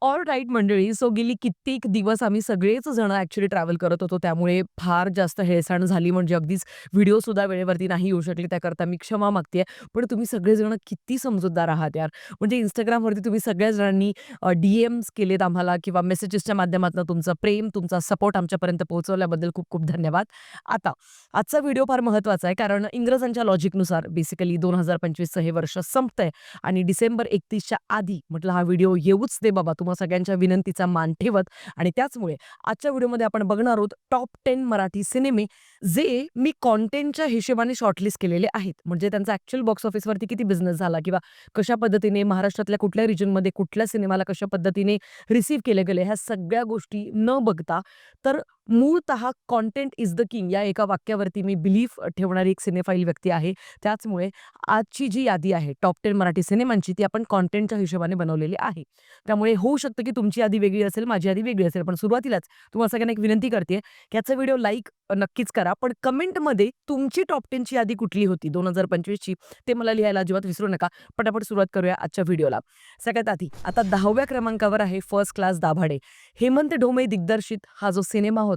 All right मंडळी. So गेली कित्येक दिवस आम्ही सगळेच जण ॲक्चुअली ट्रॅव्हल करत होतो. त्यामुळे फार जास्त हेळसांड झाली. म्हणजे अगदीच व्हिडिओसुद्धा वेळेवरती नाही येऊ शकले. त्याकरता मी क्षमा मागते पण तुम्ही सगळेजण किती समजूतदार आहात यार. म्हणजे Instagramवरती तुम्ही सगळ्या जणांनी डी-एम्स केलेत आम्हाला किंवा मेसेजेसच्या माध्यमातून तुमचं प्रेम, तुमचा सपोर्ट आमच्यापर्यंत पोहोचवल्याबद्दल खूप खूप धन्यवाद. आता आजचा व्हिडिओ फार महत्त्वाचा आहे कारण इंग्रजांच्या लॉजिकनुसार बेसिकली 2025चं हे वर्ष संपतंय आणि डिसेंबर 31च्या आधी म्हटलं हा व्हिडिओ येऊच दे बाबा, तुम्हा सगळ्यांच्या विनंतीचा मान ठेवत आणि त्याचमुळे आजच्या व्हिडिओमध्ये आपण बघणार आहोत टॉप 10 मराठी सिनेमे जे मी कंटेंटच्या हिशोबाने शॉर्टलिस्ट केलेले आहेत. म्हणजे त्यांचा ॲक्चुअल बॉक्स ऑफिसवरती किती बिझनेस झाला किंवा कशा पद्धतीने महाराष्ट्रातल्या कुठल्या रिजनमध्ये कुठल्या सिनेमाला कशा पद्धतीने रिसीव्ह केले गेले, ह्या सगळ्या गोष्टी न बघता तर मूळतः कंटेंट इज द किंग या एका वाक्यावरती मी बिलीफ ठेवणारी एक सिनेफाईल व्यक्ती आहे. त्याचमुळे आजची जी यादी आहे टॉप 10 मराठी सिनेमांची ती आपण कंटेंटच्या हिशोबाने बनवलेली आहे. त्यामुळे होऊ शकतं की तुमची यादी वेगळी असेल, माझी यादी वेगळी असेल. पण सुरुवातीलाच तुम्हाला सगळ्यांना एक विनंती करते की याचा व्हिडिओ लाईक नक्कीच करा. पण कमेंटमध्ये तुमची टॉप 10 ची यादी कुठली होती 2025 ची ते मला लिहायला अजिबात विसरू नका. पटापट सुरुवात करूया आजच्या व्हिडिओला. सगळ्यात आधी आता 10व्या क्रमांकावर आहे फर्स्ट क्लास दाभाडे. हेमंत ढोमे दिग्दर्शित हा जो सिनेमा होता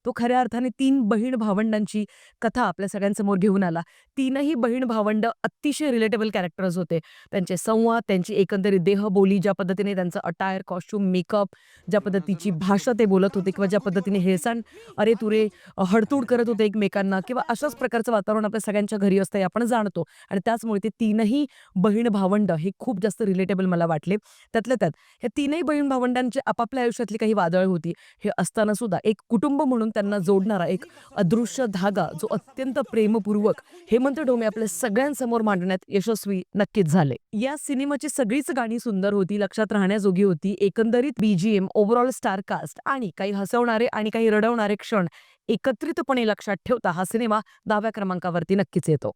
तो खऱ्या अर्थाने 3 बहीण भावंडांची कथा आपल्या सगळ्यांसमोर घेऊन आला. तीनही बहीण भावंड अतिशय रिलेटेबल कॅरेक्टर्स होते. त्यांचे संवाद, त्यांची एकंदरीत देहबोली, ज्या पद्धतीने त्यांचं अटायर, कॉस्ट्यूम, मेकअप, ज्या पद्धतीची भाषा ते बोलत होते किंवा ज्या पद्धतीने हेळसांड अरे-तुरे हडतूड करत होते एकमेकांना किंवा अशाच प्रकारचं वातावरण आपल्या सगळ्यांच्या घरी असतं हे आपण जाणतो आणि त्याचमुळे ते तीनही बहीण-भावंड हे खूप जास्त रिलेटेबल मला वाटले. त्यातल्या त्यात ह्या तीनही बहीण-भावंडांची आपापल्या आयुष्यातली काही वादळ होती. हे असताना सुद्धा एक कुटुंब म्हणून त्यांना जोडणारा एक अदृश्य धागा जो अत्यंत प्रेमपूर्वक हेमंत ढोमे आपल्या सगळ्यांसमोर मांडण्यात यशस्वी नक्कीच झाले. या सिनेमाची सगळीच गाणी सुंदर होती, लक्षात राहण्याजोगी होती. एकंदरीत बीजीएम, ओव्हरऑल स्टार कास्ट आणि काही हसवणारे आणि काही रडवणारे क्षण एकत्रितपणे लक्षात ठेवता हा सिनेमा 10व्या क्रमांकावरती नक्कीच येतो.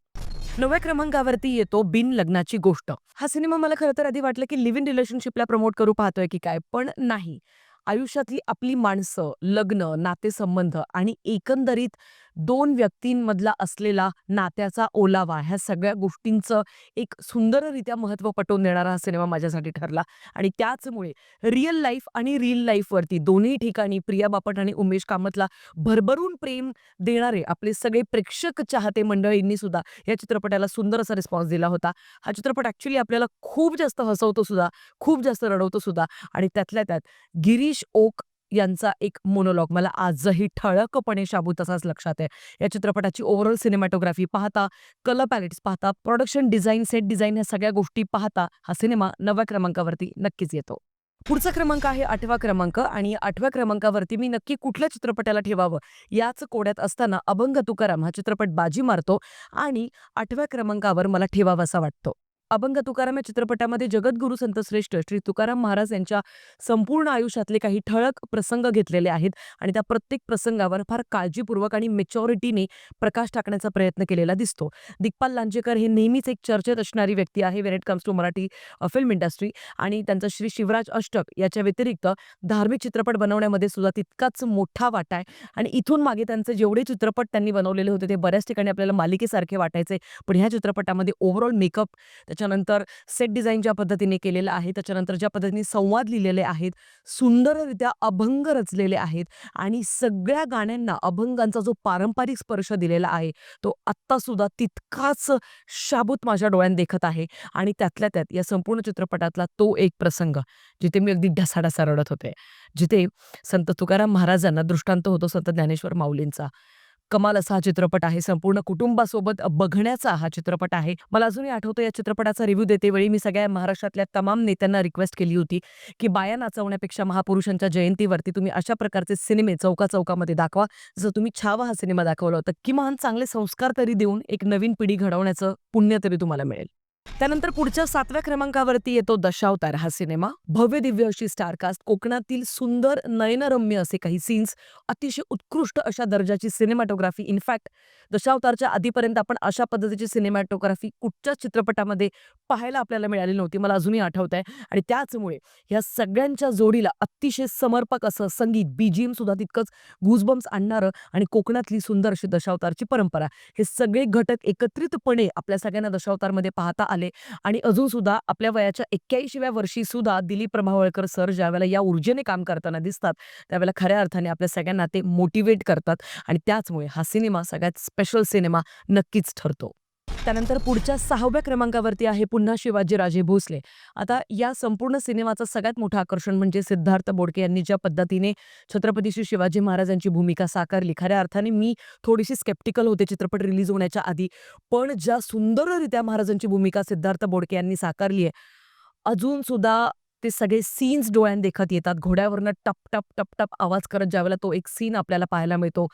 9व्या क्रमांकावरती येतो बिन लग्नाची गोष्ट. हा सिनेमा मला खरं तर आधी वाटलं की लिव्ह इन रिलेशनशिपला प्रमोट करू पाहतोय की काय, पण नाही. आयुष्यातली आपली माणसं, लग्न, नातेसंबंध आणि एकंदरीत 2 व्यक्तींमधला असलेला नात्याचा ओलावा ह्या सगळ्या गोष्टींचं एक सुंदररित्या महत्त्व पटवून देणारा हा सिनेमा माझ्यासाठी ठरला आणि त्याचमुळे रिअल लाईफ आणि रील लाईफवरती दोन्ही ठिकाणी प्रिया बापट आणि उमेश कामतला भरभरून प्रेम देणारे आपले सगळे प्रेक्षक चाहते मंडळींनी सुद्धा या चित्रपटाला सुंदर असा रिस्पॉन्स दिला होता. हा चित्रपट ॲक्चुअली आपल्याला खूप जास्त हसवतो सुद्धा, खूप जास्त रडवतो सुद्धा आणि त्यातल्या त्यात गिरीश ओक यांचा एक मोनोलॉग मला आजही ठळकपणे शाबूत तसाच लक्षात आहे. या चित्रपटाची ओव्हरऑल सिनेमॅटोग्राफी पाहता, कलर पॅलेट्स पाहता, प्रोडक्शन डिझाइन, सेट डिझाइन ह्या सगळ्या गोष्टी पाहता हा सिनेमा 9व्या क्रमांकावरती नक्कीच येतो. पुढचा क्रमांक आहे 8वा क्रमांक आणि 8व्या क्रमांकावरती मी नक्की कुठल्या चित्रपटाला ठेवावं याच कोड्यात असताना अभंग तुकाराम हा चित्रपट बाजी मारतो आणि 8व्या क्रमांकावर मला ठेवावासा वाटतो. अभंग तुकाराम या चित्रपटामध्ये जगद्गुरू संत श्रेष्ठ श्री तुकाराम महाराज यांच्या संपूर्ण आयुष्यातले काही ठळक प्रसंग घेतलेले आहेत आणि त्या प्रत्येक प्रसंगावर फार काळजीपूर्वक आणि मॅच्युरिटीने प्रकाश टाकण्याचा प्रयत्न केलेला दिसतो. दिग्पाल लांजेकर हे नेहमीच एक चर्चेत असणारी व्यक्ती आहे when it comes to Marathi film industry आणि त्यांचा श्री शिवराज अष्टक याच्या व्यतिरिक्त धार्मिक चित्रपट बनवण्यामध्ये सुद्धा तितकाच मोठा वाटा आहे आणि इथून मागे त्यांचे जेवढे चित्रपट त्यांनी बनवलेले होते ते बऱ्याच ठिकाणी आपल्याला मालिकेसारखे वाटायचे. पण ह्या चित्रपटामध्ये ओव्हरऑल मेकअप, त्याच्यानंतर सेट डिझाइन ज्या पद्धतीने केलेलं आहे, त्याच्यानंतर ज्या पद्धतीने संवाद लिहिलेले आहेत, सुंदररित्या अभंग रचलेले आहेत आणि सगळ्या गाण्यांना अभंगांचा जो पारंपरिक स्पर्श दिलेला आहे, तो आत्तासुद्धा तितकाच शाबूत माझ्या डोळ्यात देखत आहे आणि त्यातल्या त्यात या संपूर्ण चित्रपटातला तो एक प्रसंग, जिथे मी अगदी ढसाढसा रडत होते. जिथे संत तुकाराम महाराजांना दृष्टांत होतो संत ज्ञानेश्वर माऊलींचा. कमाल असा हा चित्रपट आहे. संपूर्ण कुटुंबासोबत बघण्याचा हा चित्रपट आहे. मला अजूनही आठवतं या चित्रपटाचा रिव्ह्यू देतेवेळी मी सगळ्या महाराष्ट्रातल्या तमाम नेत्यांना रिक्वेस्ट केली होती, की बाया नाचवण्यापेक्षा महापुरुषांच्या जयंतीवरती तुम्ही अशा प्रकारचे सिनेमे चौका-चौकामध्ये दाखवा. जसं तुम्ही छावा हा सिनेमा दाखवला होता. किमान चांगले संस्कार तरी देऊन एक नवीन पिढी घडवण्याचं पुण्य तरी तुम्हाला मिळेल. त्यानंतर पुढच्या 7व्या क्रमांकावरती येतो दशावतार हा सिनेमा. भव्य-दिव्य अशी स्टार कास्ट, कोकणातील सुंदर नयनरम्य असे काही सीन्स, अतिशय उत्कृष्ट अशा दर्जाची सिनेमॅटोग्राफी. इनफॅक्ट दशावतारच्या आधीपर्यंत आपण अशा पद्धतीची सिनेमॅटोग्राफी कुठच्याच चित्रपटामध्ये पाहायला आपल्याला मिळाली नव्हती. मला अजूनही आठवतंय आणि त्याचमुळे ह्या सगळ्यांच्या जोडीला अतिशय समर्पक असं संगीत, बीजीएम सुद्धा तितकंच गूजबम्प्स आणणारं आणि कोकणातली सुंदर अशी दशावतारची परंपरा. हे सगळे घटक एकत्रितपणे आपल्या सगळ्यांना दशावतारमध्ये पाहता आले आणि अजून सुद्धा आपल्या वयाच्या 81व्या वर्षी सुद्धा दिलीप प्रभावळकर सर ज्यावेळेला या ऊर्जेने काम करताना दिसतात, त्यावेळेला खऱ्या अर्थाने आपल्या सगळ्यांना ते मोटिव्हेट करतात आणि त्याचमुळे हा सिनेमा सगळ्यात स्पेशल सिनेमा नक्कीच ठरतो. त्यानंतर पुढच्या 6व्या क्रमांकावरती आहे पुन्हा शिवाजीराजे भोसले. आता या संपूर्ण सिनेमाचं सगळ्यात मोठं आकर्षण म्हणजे सिद्धार्थ बोडके यांनी ज्या पद्धतीने छत्रपती श्री शिवाजी महाराजांची भूमिका साकारली. खऱ्या अर्थाने मी थोडीशी स्केप्टिकल होते चित्रपट रिलीज होण्याच्या आधी. पण ज्या सुंदररित्या महाराजांची भूमिका सिद्धार्थ बोडके यांनी साकारली आहे, अजून सुद्धा ते सगळे सीन्स डोळ्यांदेखत येतात. घोड्यावरनं टप, टप, टप, टप आवाज करत ज्यावेळेला तो एक सीन आपल्याला पाहायला मिळतो.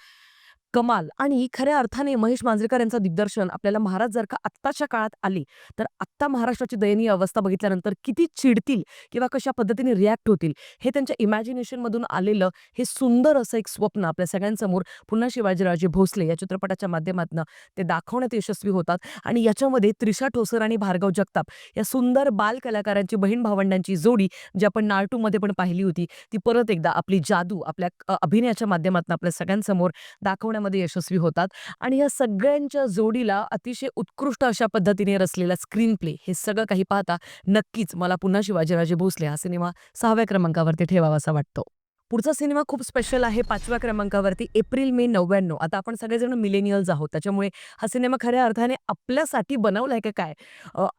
कमाल. आणि खऱ्या अर्थाने महेश मांजरेकर यांचं दिग्दर्शन आपल्याला महाराज जर का आत्ताच्या काळात आले, तर आत्ता महाराष्ट्राची दयनीय अवस्था बघितल्यानंतर किती चिडतील किंवा कशा पद्धतीने रिॲक्ट होतील, हे त्यांच्या इमॅजिनेशनमधून आलेलं हे सुंदर असं एक स्वप्न आपल्या सगळ्यांसमोर पुन्हा शिवाजीराजे भोसले या चित्रपटाच्या माध्यमातून ते दाखवण्यात यशस्वी होतात आणि याच्यामध्ये त्रिशा ठोसर आणि भार्गव जगताप या सुंदर बाल कलाकारांची बहीण भावंडांची जोडी जी आपण नाळ2 पण पाहिली होती, ती परत एकदा आपली जादू आपल्या अभिनयाच्या माध्यमातून आपल्या सगळ्यांसमोर दाखवण्यामध्ये यशस्वी होतात आणि या सगळ्यांच्या जोडीला अतिशय उत्कृष्ट अशा पद्धतीने रचलेला स्क्रीन प्ले हे सगळं काही पाहता नक्कीच मला पुन्हा शिवाजीराजे भोसले हा सिनेमा 6व्या क्रमांकावरती ठेवावासा वाटतो. पुढचा सिनेमा खूप स्पेशल आहे 5व्या क्रमांकावरती एप्रिल मे 99. आता आपण सगळेजण मिलेनियल्स आहोत, त्याच्यामुळे हा सिनेमा खऱ्या अर्थाने आपल्यासाठी बनवलाय का काय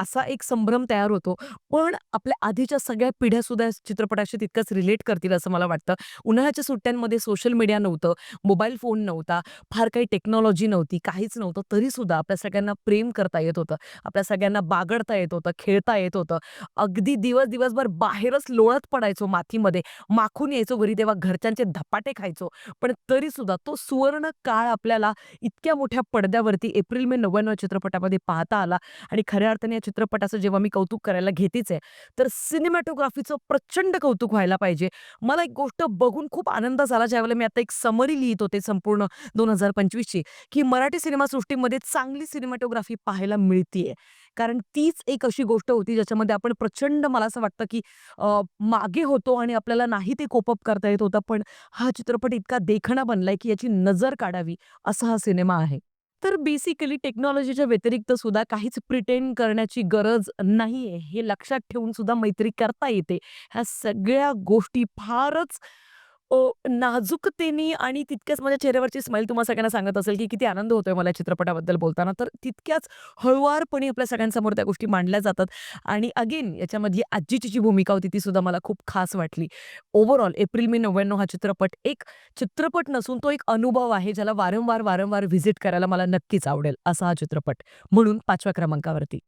असा एक संभ्रम तयार होतो. पण आपल्या आधीच्या सगळ्या पिढ्या सुद्धा या चित्रपटाशी तितकंच रिलेट करतील असं मला वाटतं. उन्हाळ्याच्या सुट्ट्यांमध्ये सोशल मीडिया नव्हतं, मोबाईल फोन नव्हता, फार काही टेक्नॉलॉजी नव्हती, काहीच नव्हतं. तरी सुद्धा आपल्या सगळ्यांना प्रेम करता येत होतं, आपल्या सगळ्यांना बागडता येत होतं, खेळता येत होतं. अगदी दिवसभर बाहेरच लोळत पडायचो मातीमध्ये, माखून यायचो घरी तेव्हा घरच्यांचे धपाटे खायचो. पण तरी सुद्धा तो सुवर्ण काळ आपल्याला इतक्या मोठ्या पडद्यावरती एप्रिल मे 99 चित्रपटामध्ये पाहता आला आणि खऱ्या अर्थाने या चित्रपटाचं जेव्हा मी कौतुक करायला घेतेच आहे, तर सिनेमॅटोग्राफीचं प्रचंड कौतुक व्हायला पाहिजे. मला एक गोष्ट बघून खूप आनंद झाला ज्यावेळेला मी आता एक समरी लिहित होते संपूर्ण 2025ची, की मराठी सिनेमासृष्टीमध्ये चांगली सिनेमॅटोग्राफी पाहायला मिळतीये. कारण तीच एक अशी गोष्ट होती ज्याच्यामध्ये आपण प्रचंड मला असं वाटतं, की मागे होतो आणि आपल्याला नाही ते कोप अप करता येत होतं. पण हा चित्रपट इतका देखणा बनलाय, की याची नजर काढावी असा हा सिनेमा आहे. तर बेसिकली टेक्नॉलॉजीच्या व्यतिरिक्त सुद्धा काहीच प्रिटेंड करण्याची गरज नाहीये, हे लक्षात ठेवून सुद्धा मैत्री करता येते. ह्या सगळ्या गोष्टी फारच नाजूकतेने आणि तितक्याच माझ्या चेहऱ्यावरची स्माईल तुम्हाला सगळ्यांना सांगत असेल, की किती आनंद होतोय मला या चित्रपटाबद्दल बोलताना. तर तितक्याच हळुवारपणे आपल्या सगळ्यांसमोर त्या गोष्टी मांडल्या जातात आणि अगेन याच्यामधली आजीची जी भूमिका होती ती सुद्धा मला खूप खास वाटली. ओव्हरऑल एप्रिल मे 99 हा चित्रपट एक चित्रपट नसून तो एक अनुभव आहे, ज्याला वारंवार व्हिजिट करायला मला नक्कीच आवडेल असा हा चित्रपट. म्हणून 5व्या क्रमांकावरती.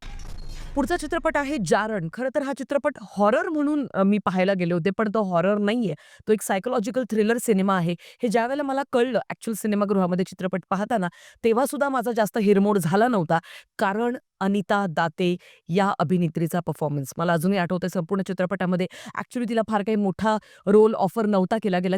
पुढचा चित्रपट आहे जारण. खरं तर हा चित्रपट हॉरर म्हणून मी पाहायला गेले होते, पण तो हॉरर नाहीये. तो एक सायकॉलॉजिकल थ्रिलर सिनेमा आहे. हे ज्यावेळेला मला कळलं ॲक्चुअल सिनेमागृहामध्ये चित्रपट पाहताना, तेव्हा सुद्धा माझा जास्त हिरमोड झाला नव्हता. कारण अनिता दाते या अभिनेत्रीचा परफॉर्मन्स मला अजूनही आठवतंय. संपूर्ण चित्रपटामध्ये ॲक्चुअली तिला फार काही मोठा रोल ऑफर नव्हता केला गेला.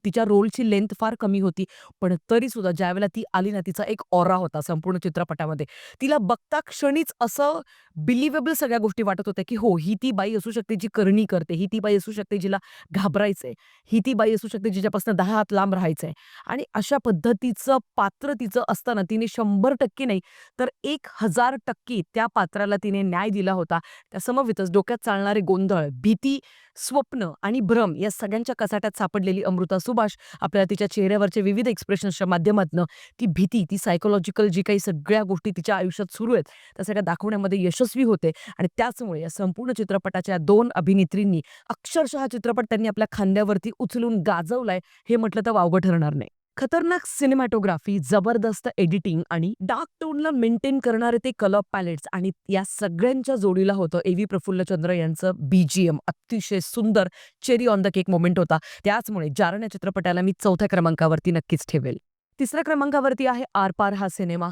तिच्या रोलची लेंथ फार कमी होती. पण तरी सुद्धा ज्यावेळेला ती आली ना, तिचा एक ऑरा होता संपूर्ण चित्रपटामध्ये. तिला बघता क्षणीच असं बिलिव्हेबल सगळ्या गोष्टी वाटत होत्या, की हो, ही ती बाई असू शकते जी करणी करते. ही ती बाई असू शकते जिला घाबरायचंय. ही ती बाई असू शकते जिच्यापासून 10 हात लांब राहायचंय. आणि अशा पद्धतीचं पात्र तिचं असताना तिने 100% नाही तर 1000% त्या पात्राला तिने न्याय दिला होता. त्या समवेतच डोक्यात चालणारे गोंधळ, भीती, स्वप्न आणि भ्रम या सगळ्यांच्या कचाट्यात सापडलेली अमृता सुभाष आपल्याला तिच्या चेहऱ्यावरचे विविध एक्सप्रेशन्सच्या माध्यमातनं ती भीती, ती सायकॉलॉजिकल जी काही सगळ्या गोष्टी तिच्या आयुष्यात सुरू आहेत, त्या सगळ्या दाखवण्यामध्ये यशस्वी होते आणि त्याचमुळे या संपूर्ण चित्रपटाच्या 2 अभिनेत्रींनी अक्षरशः हा चित्रपट त्यांनी आपल्या खांद्यावरती उचलून गाजवलाय, हे म्हटलं तर वावगं ठरणार नाही. खतरनाक सिनेमॅटोग्राफी, जबरदस्त एडिटिंग आणि डार्क टोनला मेंटेन करणारे ते कलर पॅलेट्स आणि या सगळ्यांच्या जोडीला होतं ए.व्ही. प्रफुल्लचंद्र यांचं बीजीएम. अतिशय सुंदर cherry on the cake moment होता. त्याचमुळे जारण या चित्रपटाला मी 4थ्या क्रमांकावरती नक्कीच ठेवेल. 3ऱ्या क्रमांकावरती आहे आरपार हा सिनेमा.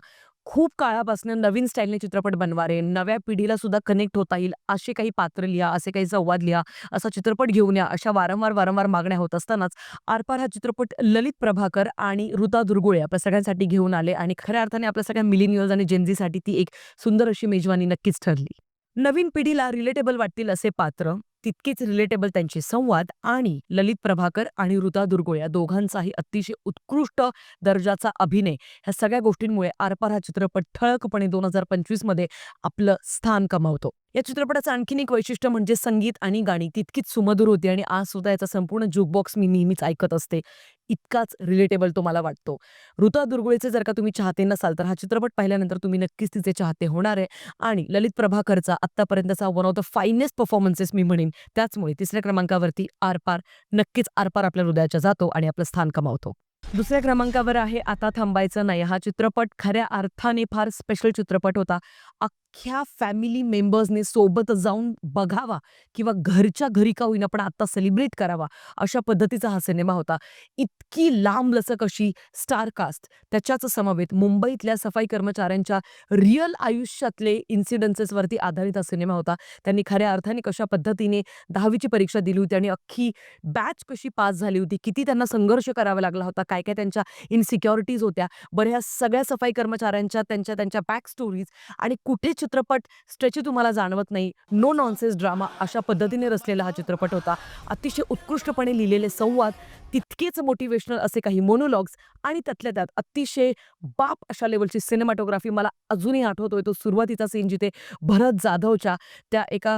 खूप काळापासून नवीन स्टाईलने चित्रपट बनवारे, नव्या पिढीला सुद्धा कनेक्ट होता येईल असे काही पात्र लिहा, असे काही संवाद लिहा, असा चित्रपट घेऊन या, अशा वारंवार मागण्या होत असतानाच आरपार हा चित्रपट ललित प्रभाकर आणि ऋता दुर्गुळे आपल्या सगळ्यांसाठी घेऊन आले आणि खऱ्या अर्थाने आपल्या सगळ्या मिलेनियल्स आणि जेनझीसाठी ती एक सुंदर अशी मेजवानी नक्कीच ठरली. नवीन पिढीला रिलेटेबल वाटतील असे पात्र, तितकेच रिलेटेबल त्यांचे संवाद आणि ललित प्रभाकर आणि ऋता दुर्गो या दोघांचाही अतिशय उत्कृष्ट दर्जाचा अभिनय, ह्या सगळ्या गोष्टींमुळे आरपार हा चित्रपट ठळकपणे 2025 मध्ये आपलं स्थान कमावतो. या चित्रपटाचं आणखीन एक वैशिष्ट्य म्हणजे संगीत आणि गाणी तितकीच सुमधुर होती आणि आज सुद्धा याचा संपूर्ण जुकबॉक्स मी नेहमीच ऐकत असते. इतकाच रिलेटेबल तो मला वाटतो. ऋता दुर्गुळेचे जर का तुम्ही चाहते नसाल, तर हा चित्रपट पाहिल्यानंतर तुम्ही नक्कीच तिचे चाहते होणार आहे. आणि ललित प्रभाकरचा आत्तापर्यंतचा one of the finest performances मी म्हणेन. त्याचमुळे तिसऱ्या क्रमांकावरती आरपार, नक्कीच आरपार आपल्या हृदयाच्या जातो आणि आपलं स्थान कमावतो. दुसऱ्या क्रमांकावर आहे आता थांबायचं नाही. हा चित्रपट खऱ्या अर्थाने फार स्पेशल चित्रपट होता. अख्ख्या फॅमिली मेंबर्सने सोबत जाऊन बघावा किंवा घरच्या घरी का होईना पण आता सेलिब्रेट करावा, अशा पद्धतीचा हा सिनेमा होता. इतकी लांबलचक अशी स्टार कास्ट, त्याच्याच समवेत मुंबईतल्या सफाई कर्मचाऱ्यांच्या रिअल आयुष्यातले इन्सिडेंसेसवरती आधारित हा सिनेमा होता. त्यांनी खऱ्या अर्थाने कशा पद्धतीने 10वी परीक्षा दिली होती आणि अख्खी बॅच कशी पास झाली होती, किती त्यांना संघर्ष करावा लागला होता, काय-काय त्यांच्या इन्सिक्युरिटीज होत्या. बरं, ह्या सगळ्या सफाई कर्मचाऱ्यांच्या त्यांच्या त्यांच्या बॅक स्टोरीज आणि कुठे चित्रपट स्ट्रेची तुम्हाला जाणवत नाही. नो नॉनसेन्स ड्रामा अशा पद्धतीने रचलेला हा चित्रपट होता. अतिशय उत्कृष्टपणे लिहिलेले संवाद, तितकेच मोटिव्हेशनल असे काही मोनोलॉग्स आणि त्यातल्या त्यात अतिशय बाप अशा लेव्हलची सिनेमॅटोग्राफी. मला अजूनही आठवतोय तो सुरुवातीचा सीन जिथे भरत जाधवच्या त्या एका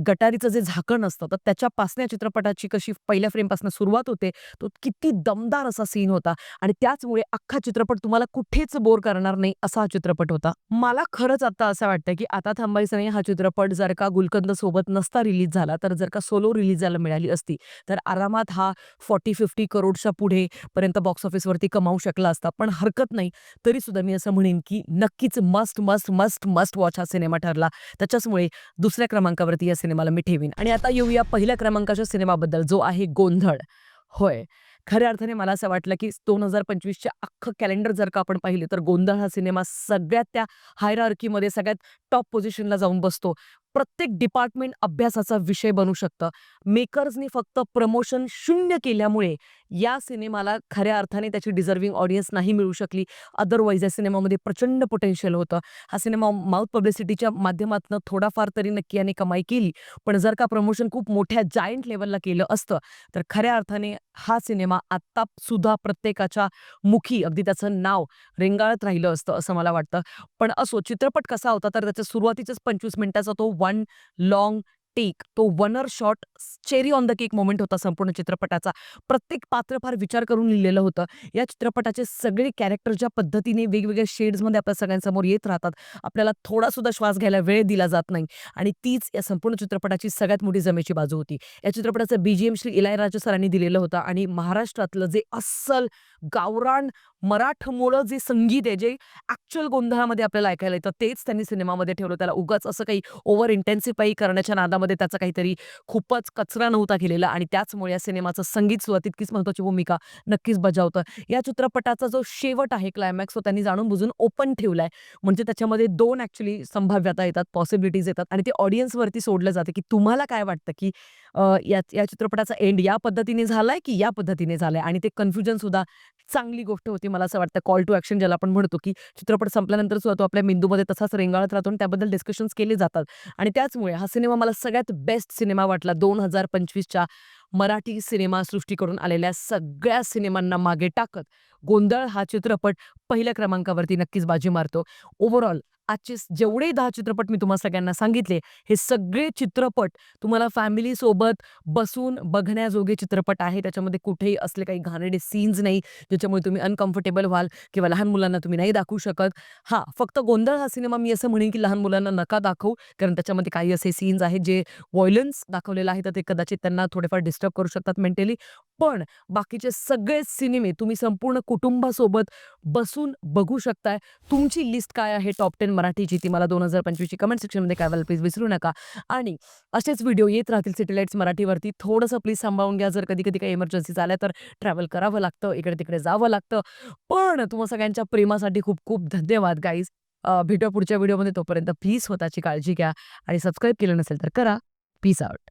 गटारीचं जे झाकण असतं, तर त्याच्यापासनं या चित्रपटाची कशी पहिल्या फ्रेमपासून सुरुवात होते, तो किती दमदार असा सीन होता आणि त्याचमुळे अख्खा चित्रपट तुम्हाला कुठेच बोर करणार नाही असा हा चित्रपट होता. मला खरंच आता असं वाटतं, की आता थांबायचं नाही हा चित्रपट जर का गुलकंद सोबत नसता रिलीज झाला, तर जर का सोलो रिलीज झाला मिळाली असती, तर आरामात हा 40-50 करोडच्या पुढे पर्यंत बॉक्स ऑफिसवरती कमावू शकला असता. पण हरकत नाही. तरी सुद्धा मी असं म्हणेन, की नक्कीच must, must, must, must watch हा सिनेमा ठरला. त्याच्याचमुळे दुसऱ्या क्रमांकावरती या सिनेमाला मी ठेवीन. आणि आता येऊया पहिल्या क्रमांकाच्या सिनेमाबद्दल, जो आहे गोंधळ. होय, खऱ्या अर्थाने मला असं वाटलं, की 2025चे अख्खं कॅलेंडर जर का आपण पाहिले, तर गोंधळ हा सिनेमा सगळ्यात त्या हायरार्कीमध्ये सगळ्यात टॉप पोझिशनला जाऊन बसतो. प्रत्येक डिपार्टमेंट अभ्यासाचा विषय बनू शकतं. मेकर्सनी फक्त प्रमोशन शून्य केल्यामुळे या सिनेमाला खऱ्या अर्थाने त्याची डिझर्व्हिंग ऑडियन्स नाही मिळू शकली. अदरवाईज या सिनेमामध्ये प्रचंड पोटेन्शियल होतं. हा सिनेमा माउथ पब्लिसिटीच्या माध्यमातून थोडाफार तरी नक्की याने कमाई केली. पण जर का प्रमोशन खूप मोठ्या जायंट लेव्हलला केलं असतं, तर खऱ्या अर्थाने हा सिनेमा आत्ता सुद्धा प्रत्येकाच्या मुखी अगदी त्याचं नाव रेंगाळत राहिलं असतं, असं मला वाटतं. पण असो, चित्रपट कसा होता, तर त्याच्या सुरुवातीच्याच 25 मिनिटाचा तो वन लाँग टेक, तो oner shot, cherry on the cake moment होता संपूर्ण चित्रपटाचा. प्रत्येक पात्र फार विचार करून लिहिलेलं होतं. या चित्रपटाचे सगळे कॅरेक्टर ज्या पद्धतीने वेगवेगळ्या शेड्समध्ये आपल्या सगळ्यांसमोर येत राहतात, आपल्याला थोडा सुद्धा श्वास घ्यायला वेळ दिला जात नाही आणि तीच या संपूर्ण चित्रपटाची सगळ्यात मोठी जमेची बाजू होती. या चित्रपटाचं बीजीएम श्री इलायराजा सरांनी दिलेलं होतं आणि महाराष्ट्रातलं जे अस्सल गावरान मराठमोळं जे संगीत आहे, जे ॲक्चुअल गोंधळामध्ये आपल्याला ऐकायला येतं, तेच त्यांनी सिनेमामध्ये ठेवलं. त्याला उगाच असं काही ओव्हर इंटेन्सिफाय करण्याच्या नादामध्ये त्याचा काहीतरी खूपच कचरा नव्हता केलेला आणि त्याचमुळे या सिनेमाचं संगीत सुद्धा तितकीच महत्त्वाची भूमिका नक्कीच बजावतं. या चित्रपटाचा जो शेवट आहे, क्लायमॅक्स, तो त्यांनी जाणून-बुजून ओपन ठेवलाय. म्हणजे त्याच्यामध्ये 2 ॲक्चुअली संभाव्यता येतात, पॉसिबिलिटीज येतात आणि ते ऑडियन्सवरती सोडलं जातं, की तुम्हाला काय वाटतं, की या या चित्रपटाचा एंड या पद्धतीने झालाय, की या पद्धतीने झालाय? आणि ते कन्फ्युजन सुद्धा चांगली गोष्ट होती. मला असं वाटतं कॉल टू ॲक्शन ज्याला आपण म्हणतो, की चित्रपट संपल्यानंतर सुद्धा तो आपल्या मेंदूमध्ये तसाच रेंगाळत राहतो आणि त्याबद्दल डिस्कशन्स केले जातात. आणि त्याचमुळे हा सिनेमा मला सगळ्यात बेस्ट सिनेमा वाटला 2025च्या मराठी सिनेमासृष्टीकडून आलेल्या सगळ्या सिनेमांना मागे टाकत गोंधळ हा चित्रपट पहिल्या क्रमांकावरती नक्कीच बाजी मारतो. ओव्हरऑल आजचे जेवढे 10 चित्रपट मी तुम्हा सगळ्यांना सांगितले, हे सगळे चित्रपट तुम्हाला फॅमिलीसोबत बसून बघण्याजोगे चित्रपट आहे. त्याच्यामध्ये कुठेही असले काही घाणेरडे सीन्स नाही, ज्याच्यामुळे तुम्ही अनकम्फर्टेबल व्हाल किंवा लहान मुलांना तुम्ही नाही दाखवू शकत. हां, फक्त गोंधळ हा सिनेमा मी असं म्हणेन, की लहान मुलांना नका दाखवू, कारण त्याच्यामध्ये काही असे सीन्स आहेत जे व्हायलन्स दाखवलेलं आहे, तर ते कदाचित त्यांना थोडेफार डिस्टर्ब करू शकतात मेंटली. पण बाकीचे सगळे सिनेमे तुम्ही संपूर्ण कुटुंबासोबत बसून बघू शकताय. तुमची लिस्ट काय आहे टॉप 10 मराठीची, ती मला 2025ची कमेंट सेक्शनमध्ये कळवायला प्लीज विसरू नका. आणि असेच व्हिडिओ येत राहतील सॅटेलाइट्स मराठीवरती. थोडंसं प्लीज सांभाळून घ्या. जर कधी-कधी काही इमर्जन्सी आल्या तर ट्रॅव्हल करावं लागतं, इकडे-तिकडे जावं लागतं. पण तुम्हा सगळ्यांच्या प्रेमासाठी खूप-खूप धन्यवाद गाईज. भेटूया पुढच्या व्हिडिओमध्ये. तोपर्यंत प्लीज स्वतःची काळजी घ्या आणि सबस्क्राईब केलं नसेल तर करा. Peace out.